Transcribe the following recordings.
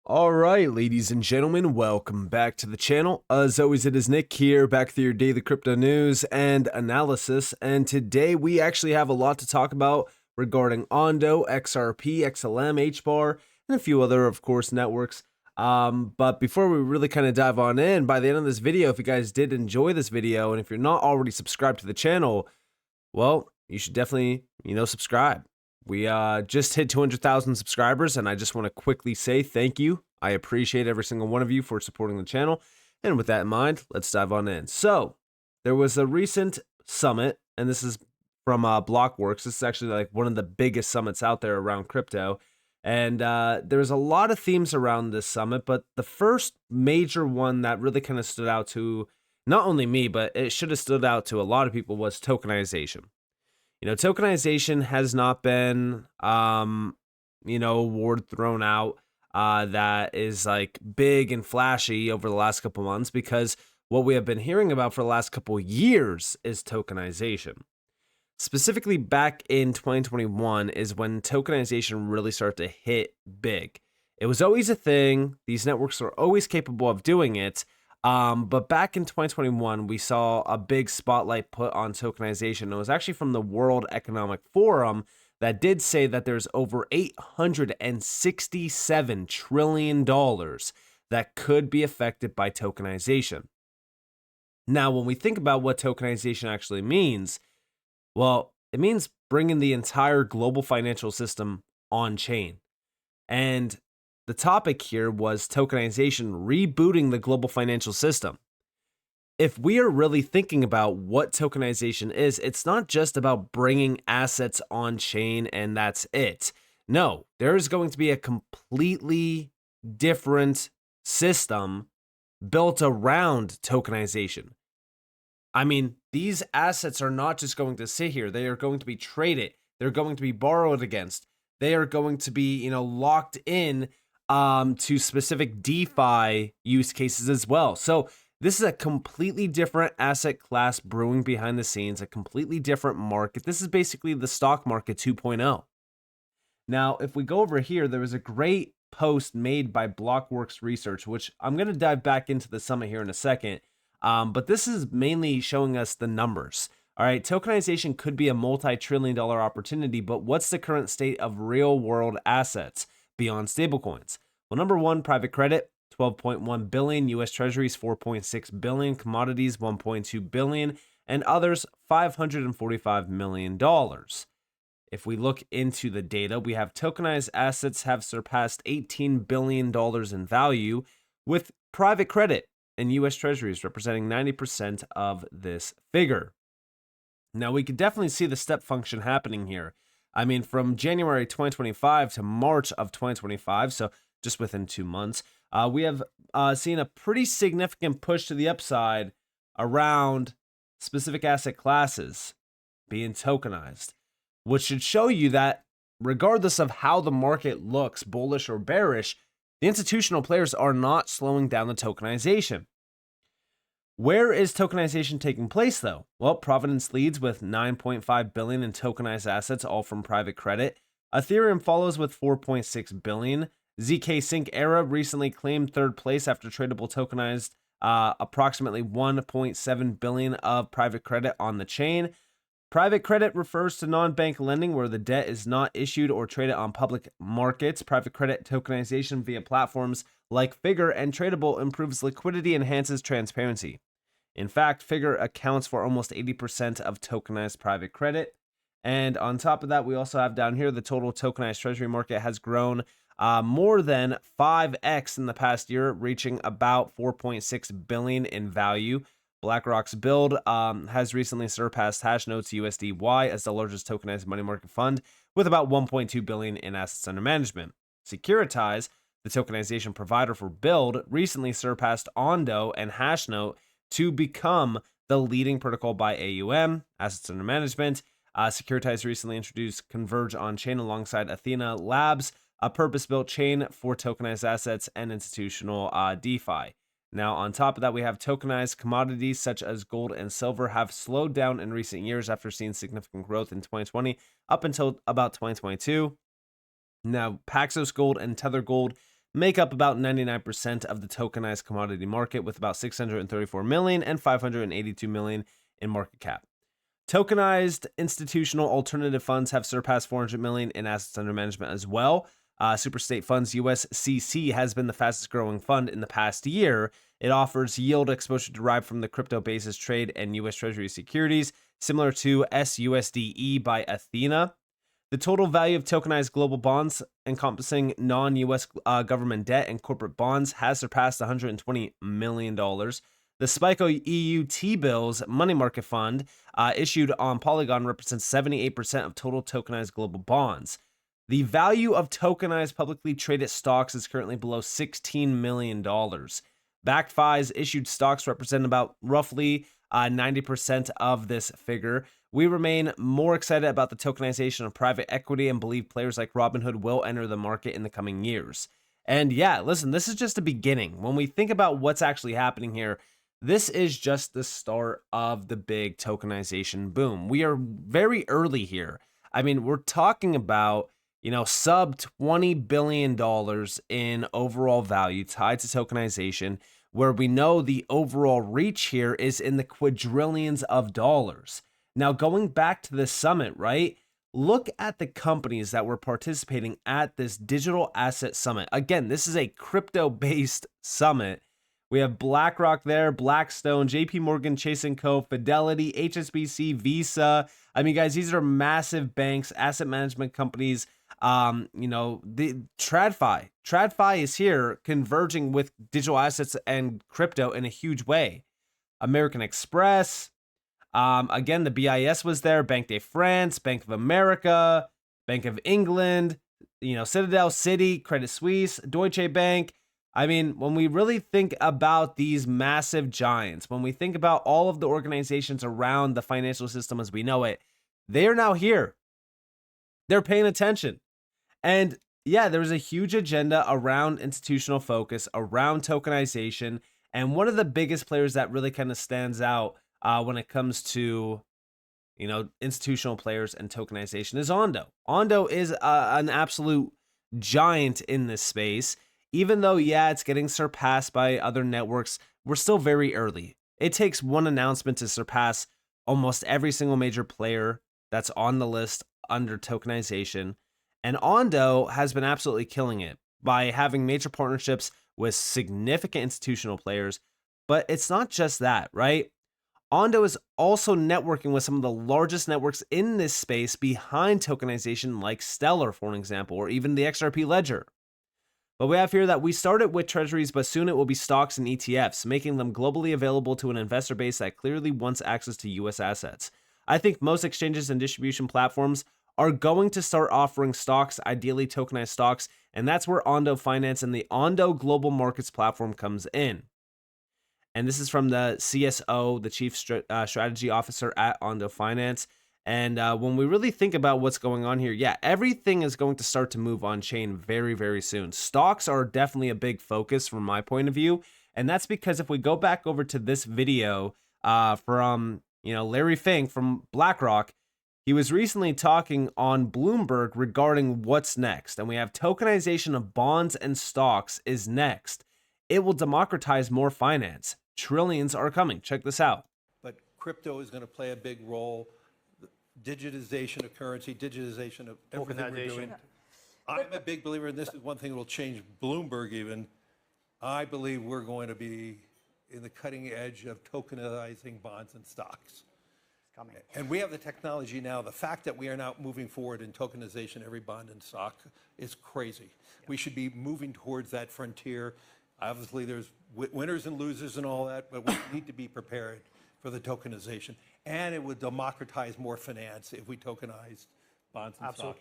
All right, ladies and gentlemen, welcome back to the channel. As always, it is Nick here, back with your daily crypto news and analysis. And today we actually have a lot to talk about regarding Ondo, XRP, XLM, HBAR, and a few other, of course, networks. But before we really kind of dive on in, by the end of this video, if you guys did enjoy this video, and if you're not already subscribed to the channel, well, you should definitely, subscribe. We just hit 200,000 subscribers, and I just want to quickly say thank you. I appreciate every single one of you for supporting the channel. And with that in mind, let's dive on in. So there was a recent summit, and this is from Blockworks. This is actually like one of the biggest summits out there around crypto. And there's a lot of themes around this summit, but the first major one that really kind of stood out to not only me, but it should have stood out to a lot of people was tokenization. Tokenization has not been, a word thrown out that is like big and flashy over the last couple months, because what we have been hearing about for the last couple years is tokenization. Specifically back in 2021 is when tokenization really started to hit big. It was always a thing. These networks are always capable of doing it. But back in 2021, we saw a big spotlight put on tokenization. It was actually from the World Economic Forum that did say that there's over $867 trillion that could be affected by tokenization. Now, when we think about what tokenization actually means, well, it means bringing the entire global financial system on chain. And the topic here was tokenization rebooting the global financial system. If we are really thinking about what tokenization is, it's not just about bringing assets on chain and that's it. No, there is going to be a completely different system built around tokenization. I mean, these assets are not just going to sit here. They are going to be traded. They're going to be borrowed against. They are going to be, locked in to specific DeFi use cases as well. So this is a completely different asset class brewing behind the scenes, a completely different market. This is basically the stock market 2.0. Now, if we go over here, there was a great post made by Blockworks Research, which I'm going to dive back into the summit here in a second. But this is mainly showing us the numbers. All right, tokenization could be a multi-trillion-dollar opportunity, but what's the current state of real-world assets beyond stablecoins? Well, number one, private credit, 12.1 billion, US Treasuries, 4.6 billion, commodities, 1.2 billion, and others, $545 million. If we look into the data, we have tokenized assets have surpassed $18 billion in value, with private credit and US Treasuries representing 90% of this figure. Now, we could definitely see the step function happening here. I mean, from January 2025 to March of 2025, so just within 2 months, we have seen a pretty significant push to the upside around specific asset classes being tokenized, which should show you that regardless of how the market looks, bullish or bearish, the institutional players are not slowing down the tokenization. Where is tokenization taking place, though? Well, Providence leads with 9.5 billion in tokenized assets, all from private credit. Ethereum follows with 4.6 billion. ZK Sync Era recently claimed third place after tradable tokenized approximately 1.7 billion of private credit on the chain. Private credit refers to non-bank lending where the debt is not issued or traded on public markets. Private credit tokenization via platforms like Figure and Tradable improves liquidity and enhances transparency. In fact, Figure accounts for almost 80% of tokenized private credit. And on top of that, we also have down here the total tokenized treasury market has grown more than 5x in the past year, reaching about 4.6 billion in value. BlackRock's build has recently surpassed Hashnote's USDY as the largest tokenized money market fund with about 1.2 billion in assets under management. Securitize, the tokenization provider for Build, recently surpassed Ondo and Hashnote to become the leading protocol by AUM, assets under management. Securitize recently introduced Converge on-chain alongside Athena Labs, a purpose-built chain for tokenized assets and institutional DeFi. Now, on top of that, we have tokenized commodities such as gold and silver have slowed down in recent years after seeing significant growth in 2020 up until about 2022. Now, Paxos Gold and Tether Gold make up about 99% of the tokenized commodity market, with about 634 million and 582 million in market cap. Tokenized institutional alternative funds have surpassed 400 million in assets under management as well. Superstate Funds USCC has been the fastest growing fund in the past year. It offers yield exposure derived from the crypto basis trade and US Treasury securities, similar to SUSDE by Athena. The total value of tokenized global bonds encompassing non-US government debt and corporate bonds has surpassed $120 million. The SPICO EU T-bills money market fund issued on Polygon represents 78% of total tokenized global bonds. The value of tokenized publicly traded stocks is currently below $16 million. BackFi's issued stocks represent about roughly 90% of this figure. We remain more excited about the tokenization of private equity and believe players like Robinhood will enter the market in the coming years. And yeah, listen, this is just a beginning. When we think about what's actually happening here, this is just the start of the big tokenization boom. We are very early here. I mean, we're talking about, sub $20 billion in overall value tied to tokenization, where we know the overall reach here is in the quadrillions of dollars. Now, going back to the summit, right? Look at the companies that were participating at this digital asset summit. Again, this is a crypto-based summit. We have BlackRock there, Blackstone, JP Morgan, Chase & Co., Fidelity, HSBC, Visa. I mean, guys, these are massive banks, asset management companies. The TradFi. TradFi is here converging with digital assets and crypto in a huge way. American Express. Again, the BIS was there, Banque de France, Bank of America, Bank of England, Citadel, Citi, Credit Suisse, Deutsche Bank. I mean, when we really think about these massive giants, when we think about all of the organizations around the financial system as we know it, they are now here. They're paying attention. And yeah, there's a huge agenda around institutional focus, around tokenization. And one of the biggest players that really kind of stands out when it comes to, institutional players and tokenization is Ondo. Ondo is an absolute giant in this space. Even though, yeah, it's getting surpassed by other networks, we're still very early. It takes one announcement to surpass almost every single major player that's on the list under tokenization. And Ondo has been absolutely killing it by having major partnerships with significant institutional players. But it's not just that, right? Ondo is also networking with some of the largest networks in this space behind tokenization, like Stellar, for an example, or even the XRP ledger. But we have here that we started with treasuries, but soon it will be stocks and ETFs, making them globally available to an investor base that clearly wants access to US assets. I think most exchanges and distribution platforms are going to start offering stocks, ideally tokenized stocks, and that's where Ondo Finance and the Ondo Global Markets platform comes in. And this is from the CSO, the Chief Strategy Officer at Ondo Finance. And when we really think about what's going on here, yeah, everything is going to start to move on chain very, very soon. Stocks are definitely a big focus from my point of view. And that's because if we go back over to this video from, Larry Fink from BlackRock, he was recently talking on Bloomberg regarding what's next. And we have tokenization of bonds and stocks is next. It will democratize more finance. Trillions are coming. Check this out. But crypto is going to play a big role. Digitization of currency, digitization of everything we're doing. I'm a big believer, and this is one thing that will change Bloomberg even. I believe we're going to be in the cutting edge of tokenizing bonds and stocks. Coming. And we have the technology now. The fact that we are now moving forward in tokenization, every bond and stock, is crazy. Yeah. We should be moving towards that frontier. Obviously, there's winners and losers and all that, but we need to be prepared for the tokenization. And it would democratize more finance if we tokenized bonds and stocks.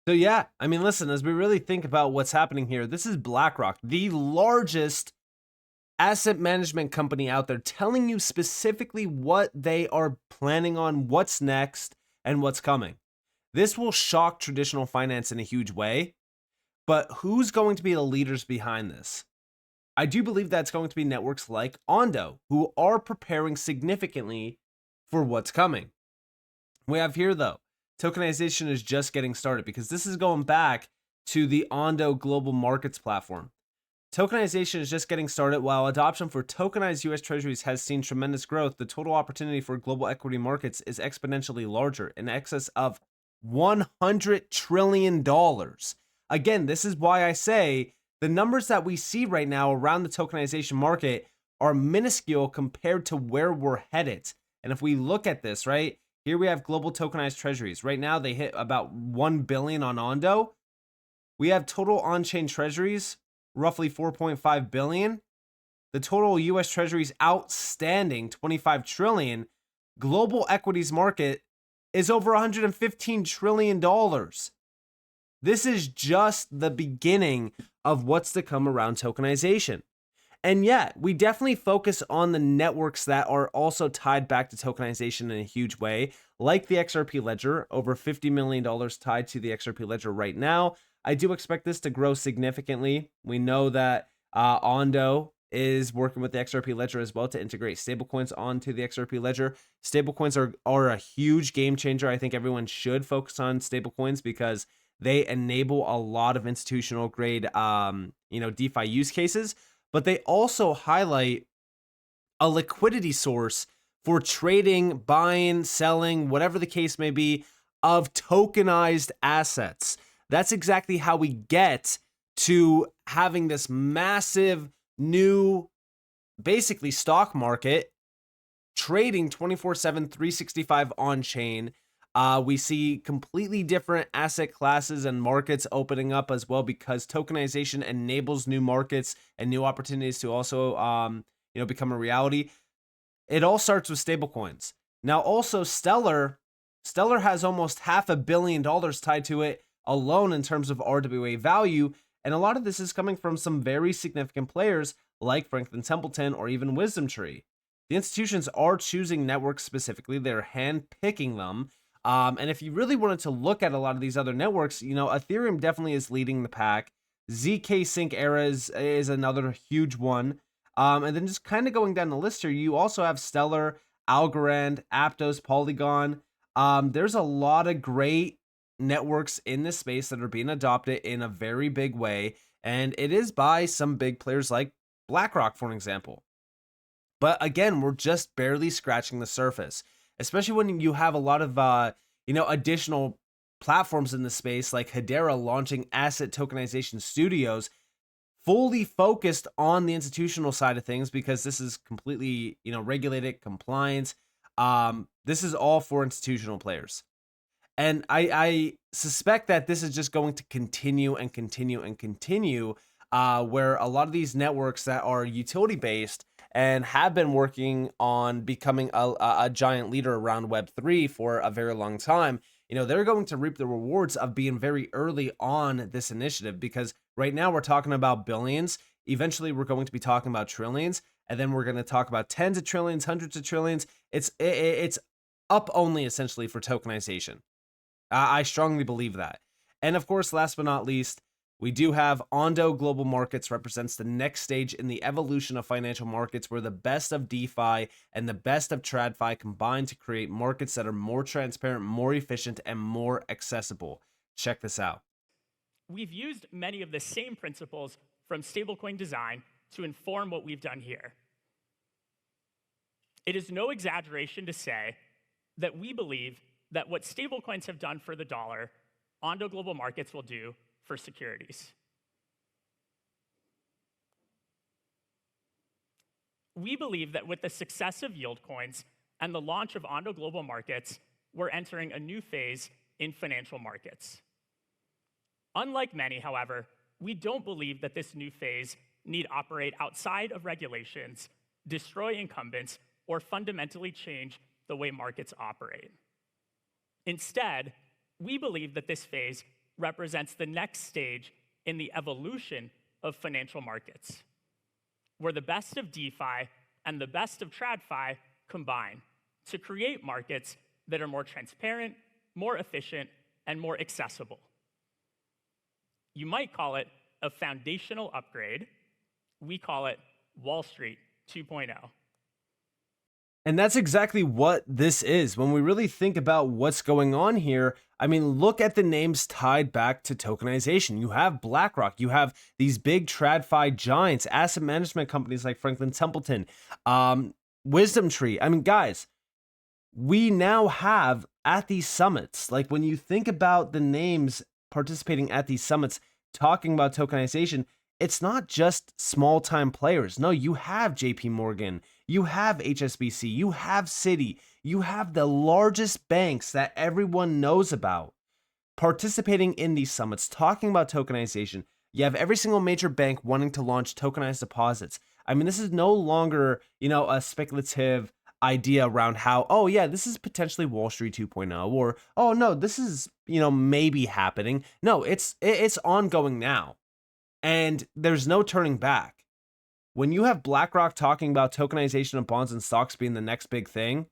So yeah, I mean, listen, as we really think about what's happening here, this is BlackRock, the largest asset management company out there, telling you specifically what they are planning on, what's next, and what's coming. This will shock traditional finance in a huge way, but who's going to be the leaders behind this? I do believe that's going to be networks like Ondo, who are preparing significantly for what's coming. We have here, though, tokenization is just getting started because this is going back to the Ondo global markets platform. Tokenization is just getting started. While adoption for tokenized US Treasuries has seen tremendous growth, the total opportunity for global equity markets is exponentially larger, in excess of $100 trillion. Again, this is why I say the numbers that we see right now around the tokenization market are minuscule compared to where we're headed. And if we look at this, right, here we have global tokenized treasuries. Right now, they hit about 1 billion on Ondo. We have total on-chain treasuries, roughly 4.5 billion. The total US treasuries outstanding, 25 trillion. Global equities market is over $115 trillion. This is just the beginning of what's to come around tokenization. And yet, we definitely focus on the networks that are also tied back to tokenization in a huge way, like the XRP ledger, over $50 million tied to the XRP ledger right now. I do expect this to grow significantly. We know that Ondo is working with the XRP ledger as well to integrate stablecoins onto the XRP ledger. Stablecoins are a huge game changer. I think everyone should focus on stablecoins because they enable a lot of institutional grade, DeFi use cases, but they also highlight a liquidity source for trading, buying, selling, whatever the case may be, of tokenized assets. That's exactly how we get to having this massive new, basically, stock market trading 24/7, 365 on chain. We see completely different asset classes and markets opening up as well because tokenization enables new markets and new opportunities to also, become a reality. It all starts with stablecoins. Now, also Stellar has almost $500 million tied to it alone in terms of RWA value, and a lot of this is coming from some very significant players like Franklin Templeton or even Wisdom Tree. The institutions are choosing networks specifically; they're hand-picking them. And if you really wanted to look at a lot of these other networks, Ethereum definitely is leading the pack. ZK Sync Era is another huge one. And then just kind of going down the list here, you also have Stellar, Algorand, Aptos, Polygon. There's a lot of great networks in this space that are being adopted in a very big way. And it is by some big players like BlackRock, for an example. But again, we're just barely scratching the surface, especially when you have a lot of, additional platforms in the space like Hedera launching asset tokenization studios, fully focused on the institutional side of things because this is completely, regulated compliance. This is all for institutional players. And I suspect that this is just going to continue and continue and continue, where a lot of these networks that are utility based and have been working on becoming a giant leader around Web3 for a very long time, they're going to reap the rewards of being very early on this initiative, because right now we're talking about billions. Eventually, we're going to be talking about trillions, and then we're going to talk about tens of trillions, hundreds of trillions. It's up only essentially for tokenization. I strongly believe that. And of course, last but not least, we do have Ondo Global Markets represents the next stage in the evolution of financial markets, where the best of DeFi and the best of TradFi combine to create markets that are more transparent, more efficient, and more accessible. Check this out. We've used many of the same principles from stablecoin design to inform what we've done here. It is no exaggeration to say that we believe that what stablecoins have done for the dollar, Ondo Global Markets will do for securities. We believe that with the success of yield coins and the launch of Ondo Global Markets, we're entering a new phase in financial markets. Unlike many, however, we don't believe that this new phase need operate outside of regulations, destroy incumbents, or fundamentally change the way markets operate. Instead, we believe that this phase represents the next stage in the evolution of financial markets, where the best of DeFi and the best of TradFi combine to create markets that are more transparent, more efficient, and more accessible. You might call it a foundational upgrade. We call it Wall Street 2.0. And that's exactly what this is. When we really think about what's going on here, I mean, look at the names tied back to tokenization. You have BlackRock, you have these big TradFi giants, asset management companies like Franklin Templeton, Wisdom Tree. I mean, guys, we now have at these summits, like when you think about the names participating at these summits, talking about tokenization, it's not just small time players. No, you have JP Morgan, you have HSBC, you have Citi, you have the largest banks that everyone knows about participating in these summits, talking about tokenization. You have every single major bank wanting to launch tokenized deposits. I mean, this is no longer, a speculative idea around how, oh yeah, this is potentially Wall Street 2.0, or oh no, this is, maybe happening. No, it's ongoing now. And there's no turning back. When you have BlackRock talking about tokenization of bonds and stocks being the next big thing,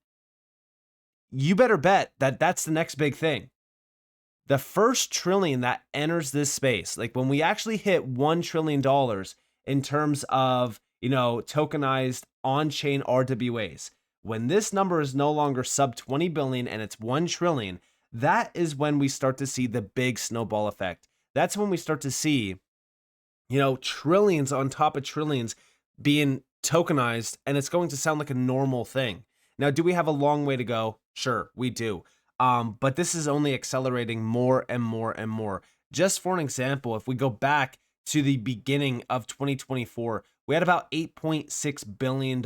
you better bet that that's the next big thing. The first trillion that enters this space, like when we actually hit $1 trillion in terms of, tokenized on-chain RWAs, when this number is no longer sub 20 billion and it's 1 trillion, that is when we start to see the big snowball effect. That's when we start to see trillions on top of trillions being tokenized, and it's going to sound like a normal thing. Now, do we have a long way to go? Sure, we do. But this is only accelerating more and more and more. Just for an example, if we go back to the beginning of 2024, we had about $8.6 billion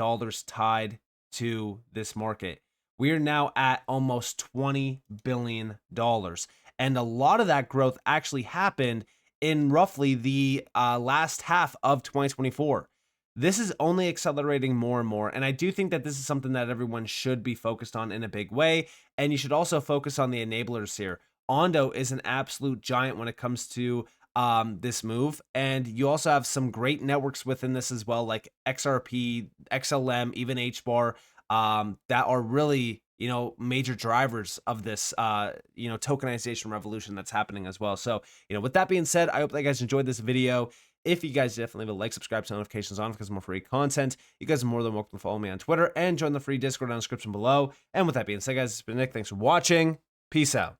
tied to this market. We are now at almost $20 billion. And a lot of that growth actually happened in roughly the last half of 2024. This is only accelerating more and more. And I do think that this is something that everyone should be focused on in a big way. And you should also focus on the enablers here. Ondo is an absolute giant when it comes to this move. And you also have some great networks within this as well, like XRP, XLM, even HBAR, that are really, major drivers of this, tokenization revolution that's happening as well. So, with that being said, I hope that you guys enjoyed this video. If you guys definitely leave a like, subscribe, turn notifications on because more free content. You guys are more than welcome to follow me on Twitter and join the free Discord down in the description below. And with that being said, guys, it's been Nick. Thanks for watching. Peace out.